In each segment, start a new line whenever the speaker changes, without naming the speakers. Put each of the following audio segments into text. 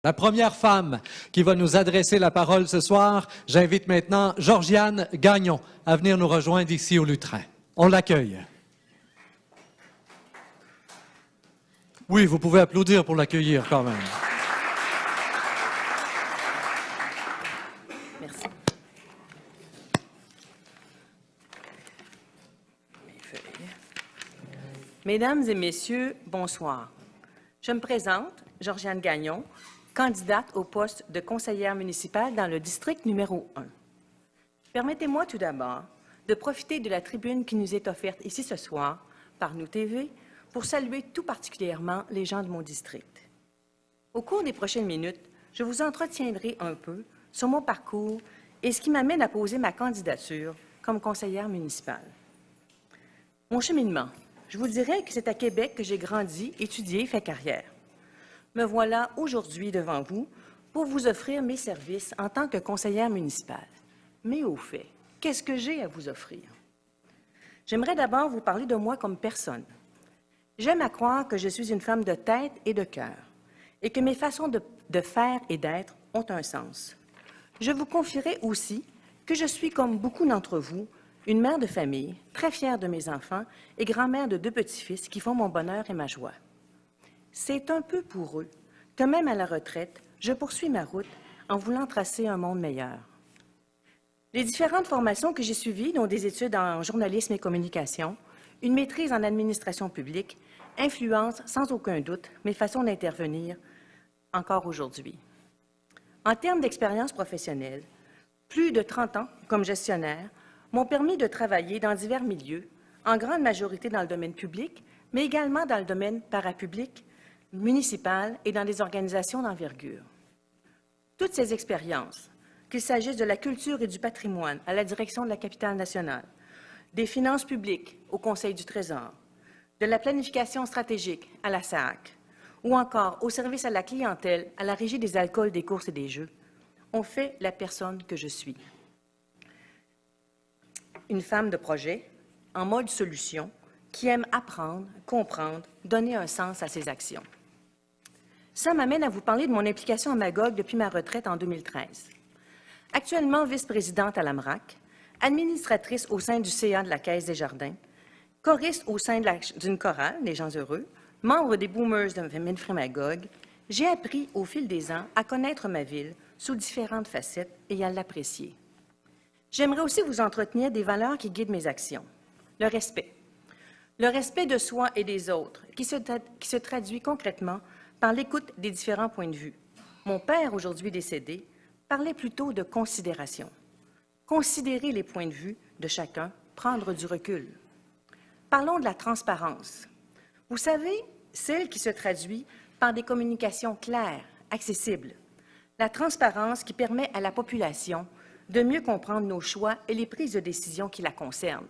La première femme qui va nous adresser la parole ce soir, j'invite maintenant Georgiane Gagnon à venir nous rejoindre ici au Lutrin. On l'accueille. Oui, vous pouvez applaudir pour l'accueillir quand même.
Merci. Mes feuilles. Mesdames et messieurs, bonsoir. Je me présente, Georgiane Gagnon, candidate au poste de conseillère municipale dans le district numéro 1. Permettez-moi tout d'abord de profiter de la tribune qui nous est offerte ici ce soir par Nous TV pour saluer tout particulièrement les gens de mon district. Au cours des prochaines minutes, je vous entretiendrai un peu sur mon parcours et ce qui m'amène à poser ma candidature comme conseillère municipale. Mon cheminement, je vous dirais que c'est à Québec que j'ai grandi, étudié, fait carrière. Me voilà aujourd'hui devant vous pour vous offrir mes services en tant que conseillère municipale. Mais au fait, qu'est-ce que j'ai à vous offrir? J'aimerais d'abord vous parler de moi comme personne. J'aime à croire que je suis une femme de tête et de cœur et que mes façons de faire et d'être ont un sens. Je vous confierai aussi que je suis, comme beaucoup d'entre vous, une mère de famille, très fière de mes enfants et grand-mère de 2 petits-fils qui font mon bonheur et ma joie. C'est un peu pour eux que même à la retraite, je poursuis ma route en voulant tracer un monde meilleur. Les différentes formations que j'ai suivies, dont des études en journalisme et communication, une maîtrise en administration publique, influencent sans aucun doute mes façons d'intervenir encore aujourd'hui. En termes d'expérience professionnelle, plus de 30 ans comme gestionnaire m'ont permis de travailler dans divers milieux, en grande majorité dans le domaine public, mais également dans le domaine parapublic, municipal et dans des organisations d'envergure. Toutes ces expériences, qu'il s'agisse de la culture et du patrimoine à la direction de la capitale nationale, des finances publiques au Conseil du Trésor, de la planification stratégique à la SAAC, ou encore au service à la clientèle à la Régie des alcools, des courses et des jeux, ont fait la personne que je suis. Une femme de projet, en mode solution, qui aime apprendre, comprendre, donner un sens à ses actions. Ça m'amène à vous parler de mon implication à Magog depuis ma retraite en 2013. Actuellement vice-présidente à l'AMRAC, administratrice au sein du CA de la Caisse des Jardins, choriste au sein d'une chorale, les gens heureux, membre des Boomers de Minfrey-Magog, j'ai appris au fil des ans à connaître ma ville sous différentes facettes et à l'apprécier. J'aimerais aussi vous entretenir des valeurs qui guident mes actions. Le respect. Le respect de soi et des autres, qui se traduit concrètement par l'écoute des différents points de vue. Mon père, aujourd'hui décédé, parlait plutôt de considération. Considérer les points de vue de chacun, prendre du recul. Parlons de la transparence. Vous savez, celle qui se traduit par des communications claires, accessibles. La transparence qui permet à la population de mieux comprendre nos choix et les prises de décision qui la concernent.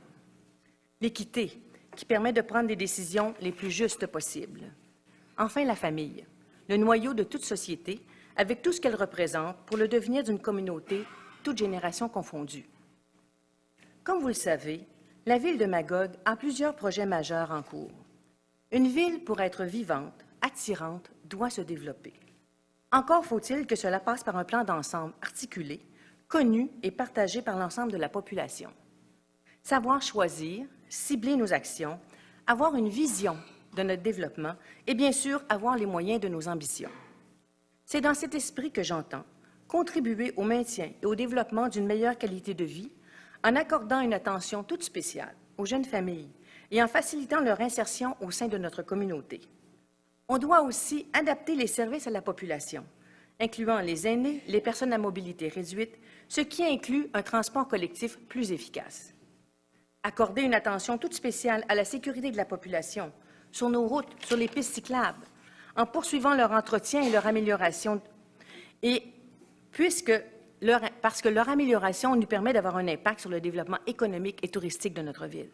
L'équité, qui permet de prendre des décisions les plus justes possibles. Enfin, la famille, le noyau de toute société, avec tout ce qu'elle représente pour le devenir d'une communauté, toutes générations confondues. Comme vous le savez, la ville de Magog a plusieurs projets majeurs en cours. Une ville, pour être vivante, attirante, doit se développer. Encore faut-il que cela passe par un plan d'ensemble articulé, connu et partagé par l'ensemble de la population. Savoir choisir, cibler nos actions, avoir une vision de notre développement et bien sûr avoir les moyens de nos ambitions. C'est dans cet esprit que j'entends contribuer au maintien et au développement d'une meilleure qualité de vie en accordant une attention toute spéciale aux jeunes familles et en facilitant leur insertion au sein de notre communauté. On doit aussi adapter les services à la population, incluant les aînés, les personnes à mobilité réduite, ce qui inclut un transport collectif plus efficace. Accorder une attention toute spéciale à la sécurité de la population, sur nos routes, sur les pistes cyclables, en poursuivant leur entretien et leur amélioration, parce que leur amélioration nous permet d'avoir un impact sur le développement économique et touristique de notre ville.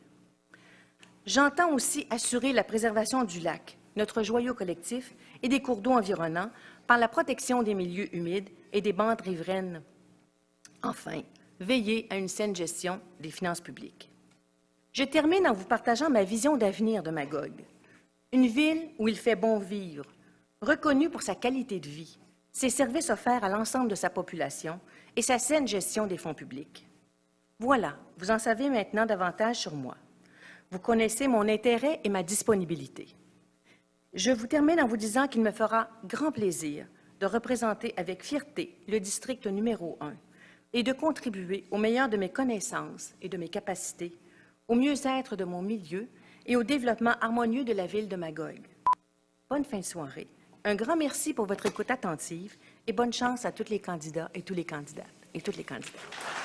J'entends aussi assurer la préservation du lac, notre joyau collectif, et des cours d'eau environnants par la protection des milieux humides et des bandes riveraines. Enfin, veiller à une saine gestion des finances publiques. Je termine en vous partageant ma vision d'avenir de Magog. Une ville où il fait bon vivre, reconnue pour sa qualité de vie, ses services offerts à l'ensemble de sa population et sa saine gestion des fonds publics. Voilà, vous en savez maintenant davantage sur moi. Vous connaissez mon intérêt et ma disponibilité. Je vous termine en vous disant qu'il me fera grand plaisir de représenter avec fierté le district numéro 1 et de contribuer au meilleur de mes connaissances et de mes capacités, au mieux-être de mon milieu et au développement harmonieux de la ville de Magog. Bonne fin de soirée. Un grand merci pour votre écoute attentive et bonne chance à tous les candidats et tous les candidates et toutes les candidates.